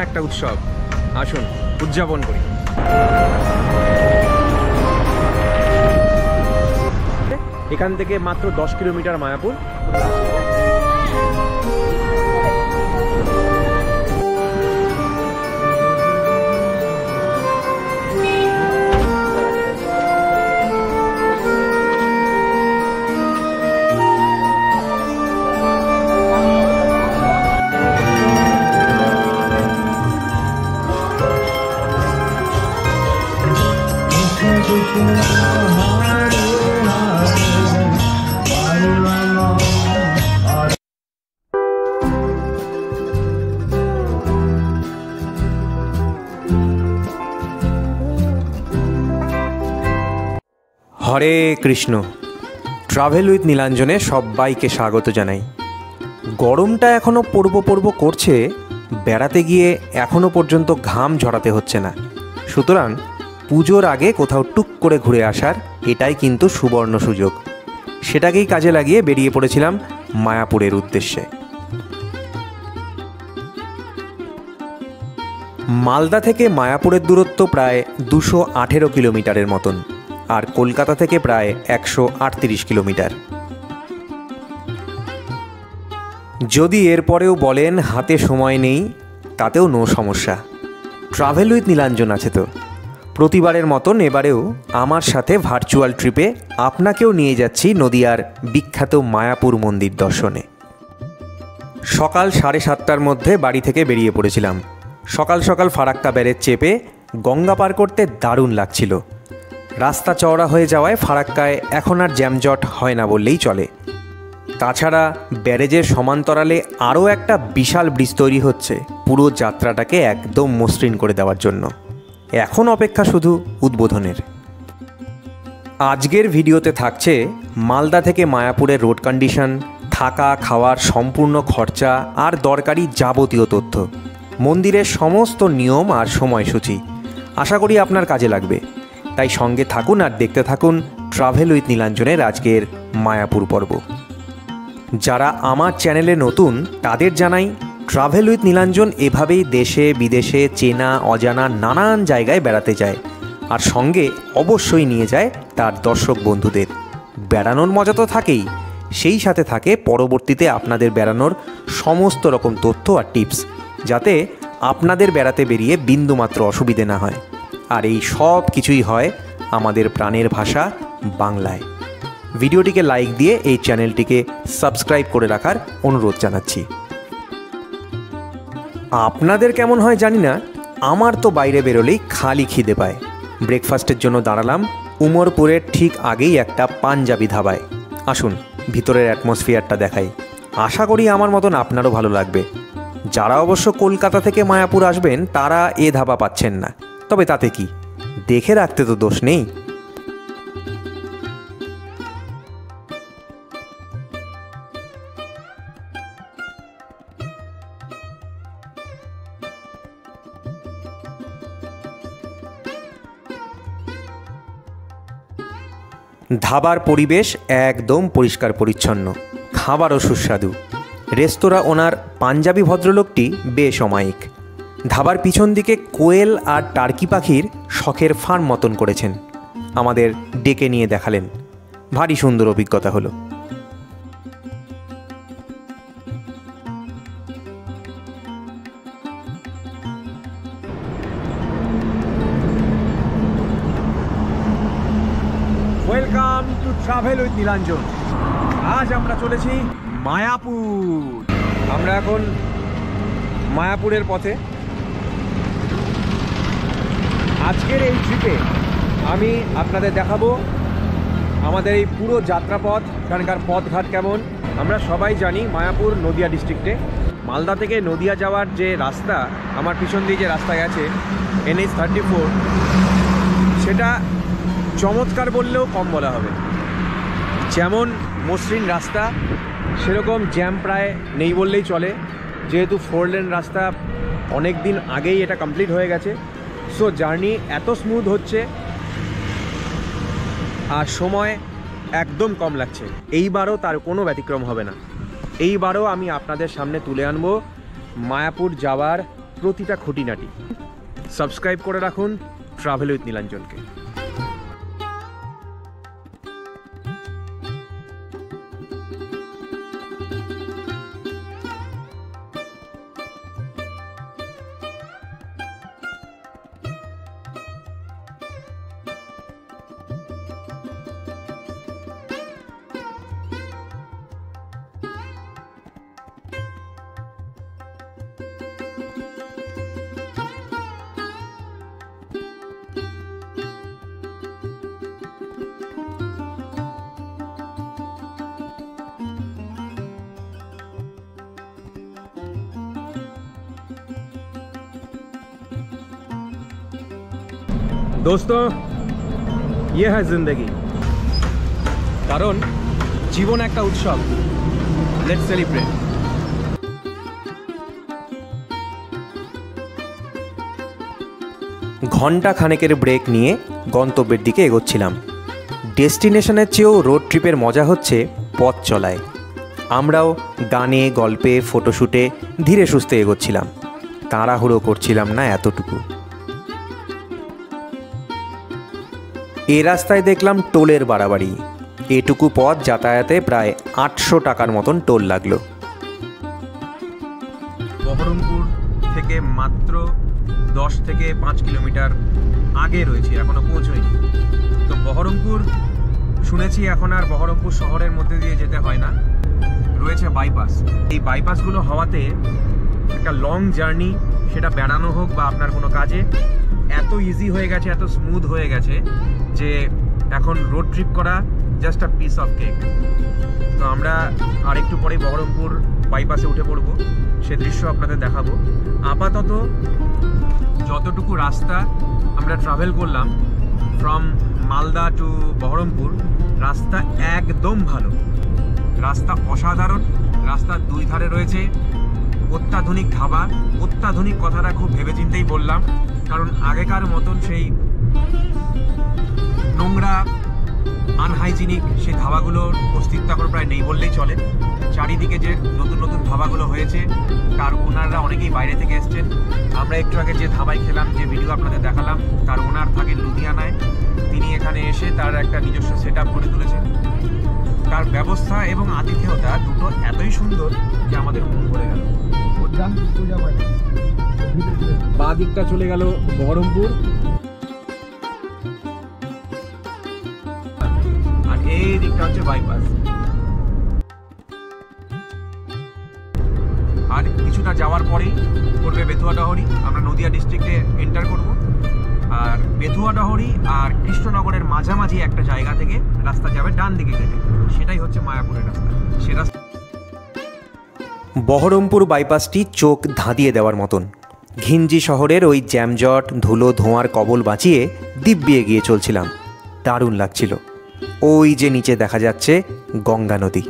একটা উৎসব। আসুন উদযাপন করি। এখান থেকে মাত্র 10 kilometre Mayapur. Hare Krishna. Travel with নীলাঞ্জনে সবাইকে স্বাগত জানাই। গরমটা এখনও পড়ব করছে, বেড়াতে গিয়ে এখনও পর্যন্ত ঘাম ঝরাতে হচ্ছে না। সুতরাং পুজোর আগে কোথাও টুক করে ঘুরে আসার এটাই কিন্তু সুবর্ণ সুযোগ। সেটাকেই কাজে লাগিয়ে বেরিয়ে পড়েছিলাম মায়াপুরের উদ্দেশ্যে। মালদা থেকে মায়াপুরের দূরত্ব প্রায় 218 কিলোমিটারের মতন, আর কলকাতা থেকে প্রায় 138 কিলোমিটার। যদি এরপরেও বলেন হাতে সময় নেই, তাতেও নো সমস্যা। ট্রাভেল উইথ নীলাঞ্জন আছে তো। প্রতিবারের মতন এবারেও আমার সাথে ভার্চুয়াল ট্রিপে আপনাকেও নিয়ে যাচ্ছি নদিয়ার বিখ্যাত মায়াপুর মন্দির দর্শনে। সকাল 7:30টার মধ্যে বাড়ি থেকে বেরিয়ে পড়েছিলাম। সকাল সকাল ফারাক্কা ব্যারেজ চেপে গঙ্গা পার করতে দারুণ লাগছিল। রাস্তা চওড়া হয়ে যাওয়ায় ফারাক্কায় এখন আর জ্যামজট হয় না বললেই চলে। তাছাড়া ব্যারেজের সমান্তরালে আরও একটা বিশাল ব্রিজ তৈরি হচ্ছে পুরো যাত্রাটাকে একদম মসৃণ করে দেওয়ার জন্য। এখন অপেক্ষা শুধু উদ্বোধনের। আজকের ভিডিওতে থাকছে মালদা থেকে মায়াপুরের রোড কন্ডিশন, থাকা খাওয়ার সম্পূর্ণ খরচা আর দরকারি যাবতীয় তথ্য, মন্দিরের সমস্ত নিয়ম আর সময়সূচি। আশা করি আপনার কাজে লাগবে। তাই সঙ্গে থাকুন আর দেখতে থাকুন ট্রাভেল উইথ নীলাঞ্জনের আজকের মায়াপুর পর্ব। যারা আমার চ্যানেলে নতুন তাদের জানাই, ট্রাভেল উইথ নীলাঞ্জন এভাবেই দেশে বিদেশে চেনা অজানা নানান জায়গায় বেড়াতে যায়, আর সঙ্গে অবশ্যই নিয়ে যায় তার দর্শক বন্ধুদের। বেড়ানোর মজা তো থাকেই, সেই সাথে থাকে পরবর্তীতে আপনাদের বেড়ানোর সমস্ত রকম তথ্য আর টিপস, যাতে আপনাদের বেড়াতে বেরিয়ে বিন্দুমাত্র অসুবিধে না হয়। আর এই সব কিছুই হয় আমাদের প্রাণের ভাষা বাংলায়। ভিডিওটিকে লাইক দিয়ে এই চ্যানেলটিকে সাবস্ক্রাইব করে রাখার অনুরোধ জানাচ্ছি। আপনাদের কেমন হয় জানি না, আমার তো বাইরে বেরোলেই খালি খিদে পায়। ব্রেকফাস্টের জন্য দাঁড়ালাম উমরপুরের ঠিক আগেই একটা পাঞ্জাবি ধাবায়। আসুন ভিতরের অ্যাটমসফিয়ারটা দেখাই। আশা করি আমার মতন আপনারও ভালো লাগবে। যারা অবশ্য কলকাতা থেকে মায়াপুর আসবেন তারা এ ধাবা পাচ্ছেন না, তবে তাতে কি, দেখে রাখতে তো দোষ নেই। ধাবার পরিবেশ একদম পরিষ্কার পরিচ্ছন্ন, খাবারও সুস্বাদু। রেস্তোরাঁ ওনার পাঞ্জাবি ভদ্রলোকটি বেশ অমায়িক। ধাবার পিছন দিকে কোয়েল আর টার্কি পাখির শখের ফার্ম মতন করেছেন। আমাদের ডেকে নিয়ে দেখালেন, ভারী সুন্দর অভিজ্ঞতা হলো। Welcome to travel with Nilanjan. আজ আমরা চলেছি মায়াপুর। আমরা এখন মায়াপুরের পথে। আজকের এই ট্রিপে আমি আপনাদের দেখাবো আমাদের এই পুরো যাত্রাপথ, এখানকার পথঘাট কেমন। আমরা সবাই জানি মায়াপুর নদিয়া ডিস্ট্রিক্টে। মালদা থেকে নদিয়া যাওয়ার যে রাস্তা, আমার পিছন দিয়ে যে রাস্তা গেছে NH 34, সেটা চমৎকার বললেও কম বলা হবে। যেমন মসৃণ রাস্তা, সেরকম জ্যাম প্রায় নেই বললেই চলে, যেহেতু 4 লেন রাস্তা। অনেক দিন আগেই এটা কমপ্লিট হয়ে গেছে। সো জার্নি এত স্মুথ হচ্ছে আর সময় একদম কম লাগছে। এইবারও তার কোনো ব্যতিক্রম হবে না। এইবারও আমি আপনাদের সামনে তুলে আনবো মায়াপুর যাওয়ার প্রতিটা খুঁটিনাটি। সাবস্ক্রাইব করে রাখুন ট্রাভেল উইথ নীলাঞ্জনকে। दोस्तों ये है जिंदगी, कारण जीवन एक उत्सव। Let's celebrate. ঘন্টা খানেকের ব্রেক নিয়ে গন্তব্যের দিকে এগোচ্ছিলাম। ডেস্টিনেশনের চেয়েও রোড ট্রিপের মজা হচ্ছে পথ চলায়। আমরাও গানে গল্পে ফটোশ্যুটে ধীরে সুস্থে এগোচ্ছিলাম, তাড়াহুড়ো করছিলাম না এতটুকু। এ রাস্তায় দেখলাম টোলের বাড়াবাড়ি। এটুকু পথ যাতায়াতে প্রায় 800 টাকার মতন টোল লাগলো। বহরমপুর থেকে মাত্র 10 থেকে 5 কিলোমিটার আগে রয়েছে, এখনো পৌঁছয়নি। তো বহরমপুর শুনেছি এখন আর বহরমপুর শহরের মধ্যে দিয়ে যেতে হয় না, রয়েছে বাইপাস। এই বাইপাসগুলো হওয়াতে একটা লং জার্নি, সেটা বেড়ানো হোক বা আপনার কোনো কাজে, এত ইজি হয়ে গেছে, এত স্মুথ হয়ে গেছে যে এখন রোড ট্রিপ করা just a piece of cake. তো আমরা আরেকটু পরেই বহরমপুর বাইপাসে উঠে পড়ব, সে দৃশ্য আপনাদের দেখাবো। আপাতত যতটুকু রাস্তা আমরা ট্রাভেল করলাম ফ্রম মালদা টু বহরমপুর, রাস্তা একদম ভালো, রাস্তা অসাধারণ। রাস্তার দুই ধারে রয়েছে অত্যাধুনিক ধাবা। অত্যাধুনিক কথাটা খুব ভেবেচিন্তেই বললাম, কারণ আগেকার মতন সেই নোংরা আনহাইজিনিক সেই ধাবাগুলোর অস্তিত্ব এখন প্রায় নেই বললেই চলে। চারিদিকে যে নতুন নতুন ধাবাগুলো হয়েছে তার ওনাররা অনেকেই বাইরে থেকে এসছেন। আমরা একটু আগে যে ধাবায় খেলাম, যে ভিডিও আপনাদের দেখালাম, তার ওনার থাকেন লুধিয়ানায়। তিনি এখানে এসে তার একটা নিজস্ব সেট আপ করে তুলেছেন। তার ব্যবস্থা এবং আতিথেয়তা দুটো এতই সুন্দর যে আমাদের মন ভরে গেল। বাঁ দিকটা চলে গেল বহরমপুর, আর এই দিকটা হচ্ছে বাইপাস। আর কিছুটা যাওয়ার পরেই পড়বে বেথুয়াডাহরি। আমরা নদিয়া ডিস্ট্রিক্টে এন্টার করব। আর বেথুয়াডাহরি আর কৃষ্ণনগরের মাঝামাঝি একটা জায়গা থেকে রাস্তা যাবে ডান দিকে কেটে, সেটাই হচ্ছে মায়াপুরের রাস্তা। সে রাস্তা বহরমপুর বাইপাসটি চোখ ধাঁধিয়ে দেওয়ার মতন। ঘিঞ্জি শহরের ওই জ্যামজট ধুলো ধোঁয়ার কবল বাঁচিয়ে দিব্যি এগিয়ে চলছিলাম। দারুণ লাগছিল। ওই যে নিচে দেখা যাচ্ছে গঙ্গা নদী।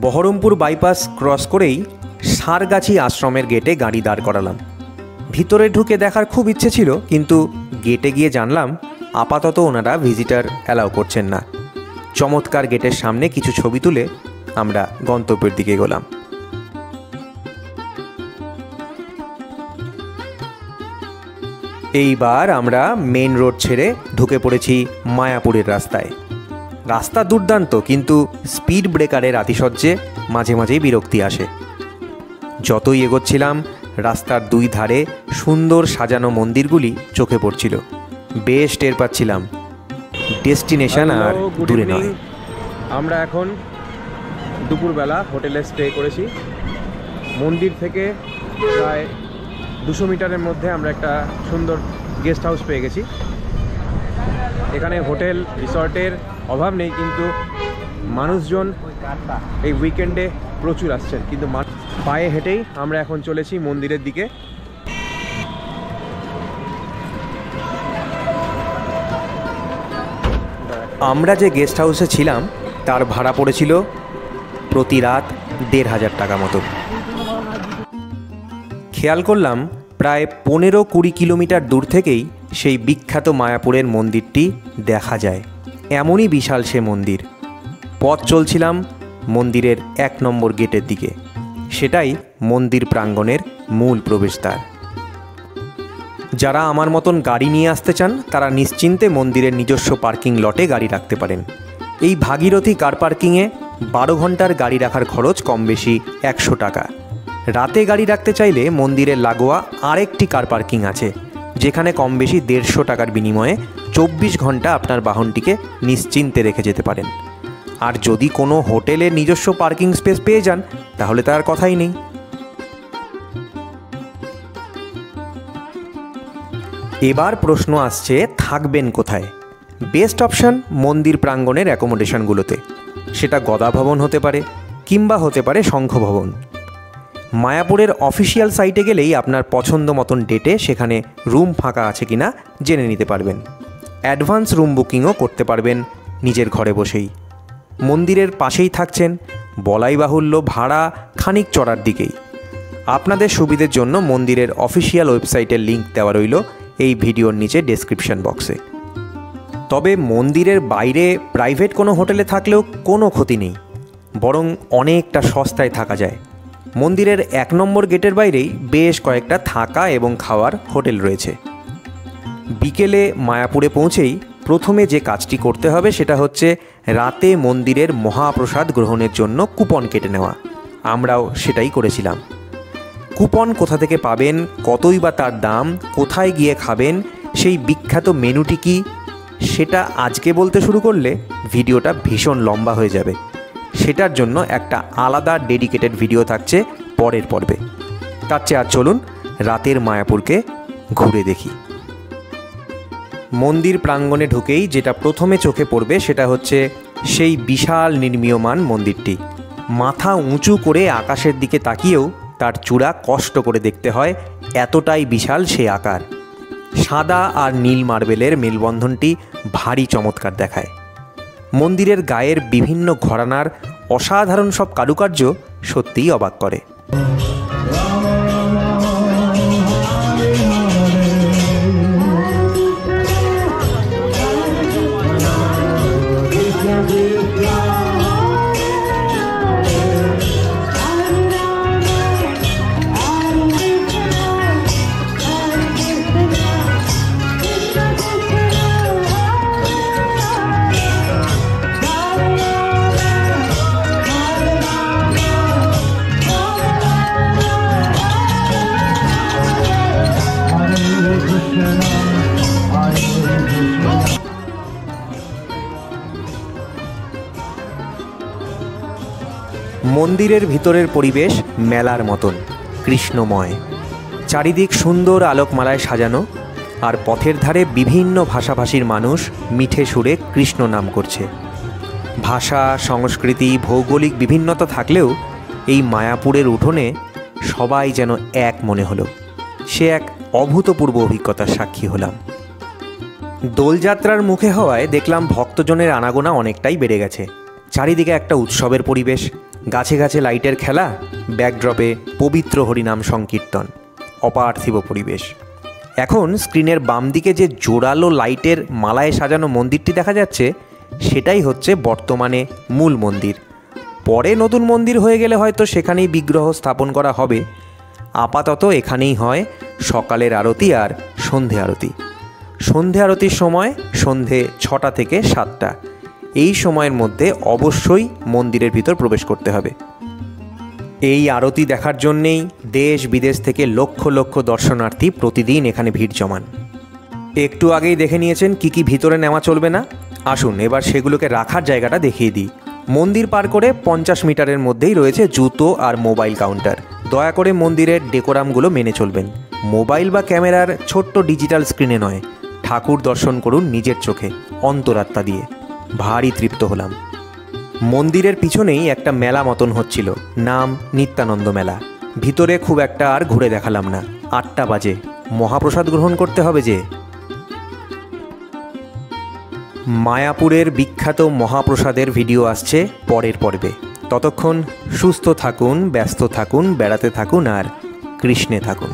বহরমপুর বাইপাস ক্রস করেই সারগাছি আশ্রমের গেটে গাড়ি দাঁড় করালাম। ভিতরে ঢুকে দেখার খুব ইচ্ছে ছিল, কিন্তু গেটে গিয়ে জানলাম আপাতত ওনারা ভিজিটার অ্যালাউ করছেন না। চমৎকার গেটের সামনে কিছু ছবি তুলে আমরা গন্তব্যের দিকে এগোলাম। এইবার আমরা মেন রোড ছেড়ে ঢুকে পড়েছি মায়াপুরের রাস্তায়। রাস্তা দুর্দান্ত, কিন্তু স্পিড ব্রেকারের আতিশয্যে মাঝে মাঝেই বিরক্তি আসে। যতই এগোচ্ছিলাম রাস্তার দুই ধারে সুন্দর সাজানো মন্দিরগুলি চোখে পড়ছিল। বেশ টের পাচ্ছিলাম ডেস্টিনেশন আর দূরে নয়। আমরা এখন দুপুরবেলা হোটেলে স্টে করেছি। মন্দির থেকে প্রায় 200 মিটারের মধ্যে আমরা একটা সুন্দর গেস্ট হাউস পেয়ে গেছি। এখানে হোটেল রিসর্টের অভাব নেই, কিন্তু মানুষজন এই উইকেন্ডে প্রচুর আসছেন। কিন্তু পায়ে হেঁটেই আমরা এখন চলেছি মন্দিরের দিকে। আমরা যে গেস্ট হাউসে ছিলাম তার ভাড়া পড়েছিল প্রতি রাত 1500 টাকা মতো। খেয়াল করলাম প্রায় 15-20 কিলোমিটার দূর থেকেই সেই বিখ্যাত মায়াপুরের মন্দিরটি দেখা যায়। এমনই বিশাল সে মন্দির। পথ চলছিলাম মন্দিরের 1 নম্বর গেটের দিকে। সেটাই মন্দির প্রাঙ্গণের মূল প্রবেশদ্বার। যারা আমার মতন গাড়ি নিয়ে আসতে চান তারা নিশ্চিন্তে মন্দিরের নিজস্ব পার্কিং লটে গাড়ি রাখতে পারেন। এই ভাগীরথী কার পার্কিংয়ে 12 ঘন্টার গাড়ি রাখার খরচ কম বেশি 100 টাকা। রাতে গাড়ি রাখতে চাইলে মন্দিরের লাগোয়া আরেকটি কার পার্কিং আছে, যেখানে কম বেশি 150 টাকার বিনিময়ে 24 ঘন্টা আপনার বাহনটিকে নিশ্চিন্তে রেখে যেতে পারেন। আর যদি কোনো হোটেলে নিজস্ব পার্কিং স্পেস পেয়ে যান তাহলে তার কথাই নেই। এবার প্রশ্ন আসছে, থাকবেন কোথায়? বেস্ট অপশান মন্দির প্রাঙ্গণের অ্যাকোমোডেশনগুলোতে। সেটা গদা ভবন হতে পারে কিংবা হতে পারে শঙ্খ ভবন। মায়াপুরের অফিসিয়াল সাইটে গেলেই আপনার পছন্দ মতন ডেটে সেখানে রুম ফাঁকা আছে কিনা জেনে নিতে পারবেন। অ্যাডভান্স রুম বুকিংও করতে পারবেন নিজের ঘরে বসেই। মন্দিরের পাশেই থাকছেন, বলাই বাহুল্য ভাড়া খানিক চড়ার দিকেই। আপনাদের সুবিধের জন্য মন্দিরের অফিসিয়াল ওয়েবসাইটের লিঙ্ক দেওয়া রইল এই ভিডিওর নিচে ডেসক্রিপশন বক্সে। তবে মন্দিরের বাইরে প্রাইভেট কোনো হোটেলে থাকলেও কোনো ক্ষতি নেই, বরং অনেকটা সস্তায় থাকা যায়। মন্দিরের 1 নম্বর গেটের বাইরেই বেশ কয়েকটা থাকা এবং খাওয়ার হোটেল রয়েছে। বিকেলে মায়াপুরে পৌঁছেই প্রথমে যে কাজটি করতে হবে সেটা হচ্ছে রাতে মন্দিরের মহাপ্রসাদ গ্রহণের জন্য কুপন কেটে নেওয়া। আমরাও সেটাই করেছিলাম। কুপন কোথা থেকে পাবেন, কতই বা তার দাম, কোথায় গিয়ে খাবেন, সেই বিখ্যাত মেনুটি কি, সেটা আজকে বলতে শুরু করলে ভিডিওটা ভীষণ লম্বা হয়ে যাবে। সেটার জন্য একটা আলাদা ডেডিকেটেড ভিডিও থাকছে পরের পর্বে। তার চেয়ে আর চলুন রাতের মায়াপুরকে ঘুরে দেখি। মন্দির প্রাঙ্গণে ঢুকেই যেটা প্রথমে চোখে পড়বে সেটা হচ্ছে সেই বিশাল নির্মীয়মান মন্দিরটি। মাথা উঁচু করে আকাশের দিকে তাকিয়েও তার চূড়া কষ্ট করে দেখতে হয়, এতটাই বিশাল সে আকার। সাদা আর নীল মার্বেলের মেলবন্ধনটি ভারী চমৎকার দেখায়। মন্দিরের গায়ের বিভিন্ন ঘরানার অসাধারণ সব কারুকার্য সত্যিই অবাক করে। মন্দিরের ভিতরের পরিবেশ মেলার মতন কৃষ্ণময়। চারিদিক সুন্দর আলোকমালায় সাজানো, আর পথের ধারে বিভিন্ন ভাষাভাষীর মানুষ মিঠে সুরে কৃষ্ণ নাম করছে। ভাষা, সংস্কৃতি, ভৌগোলিক বিভিন্নতা থাকলেও এই মায়াপুরের উঠোনে সবাই যেন এক মনে হলো। সে এক অভূতপূর্ব অভিজ্ঞতার সাক্ষী হলাম। দোলযাত্রার মুখে হওয়ায় দেখলাম ভক্তজনের আনাগোনা অনেকটাই বেড়ে গেছে। চারিদিকে একটা উৎসবের পরিবেশ, গাছে গাছে লাইটের খেলা, ব্যাকড্রপে পবিত্র হরিনাম সংকীর্তন, অপার্থিব পরিবেশ। এখন স্ক্রিনের বাম দিকে যে জোরালো লাইটের মালায় সাজানো মন্দিরটি দেখা যাচ্ছে সেটাই হচ্ছে বর্তমানে মূল মন্দির। পরে নতুন মন্দির হয়ে গেলে হয়তো সেখানেই বিগ্রহ স্থাপন করা হবে। আপাতত এখানেই হয় সকালের আরতি আর সন্ধে আরতি। সন্ধে আরতির সময় সন্ধে 6টা থেকে 7টা। এই সময়ের মধ্যে অবশ্যই মন্দিরের ভিতর প্রবেশ করতে হবে। এই আরতি দেখার জন্যেই দেশ বিদেশ থেকে লক্ষ লক্ষ দর্শনার্থী প্রতিদিন এখানে ভিড় জমান। একটু আগেই দেখে নিয়েছেন কি কি ভিতরে নেওয়া চলবে না। আসুন এবার সেগুলোকে রাখার জায়গাটা দেখিয়ে দিই। মন্দির পার করে 50 মিটারের মধ্যেই রয়েছে জুতো আর মোবাইল কাউন্টার। দয়া করে মন্দিরের ডেকোরামগুলো মেনে চলবেন। মোবাইল বা ক্যামেরার ছোট্ট ডিজিটাল স্ক্রিনে নয়, ঠাকুর দর্শন করুন নিজের চোখে, অন্তরাত্মা দিয়ে। ভারী তৃপ্ত হলাম। মন্দিরের পিছনেই একটা মেলা মতন হচ্ছিল, নাম নিত্যানন্দ মেলা। ভিতরে খুব একটা আর ঘুরে দেখালাম না, 8টা বাজে, মহাপ্রসাদ গ্রহণ করতে হবে যে। মায়াপুরের বিখ্যাত মহাপ্রসাদের ভিডিও আসছে পরের পর্বে। ততক্ষণ সুস্থ থাকুন, ব্যস্ত থাকুন, বেড়াতে থাকুন আর কৃষ্ণে থাকুন।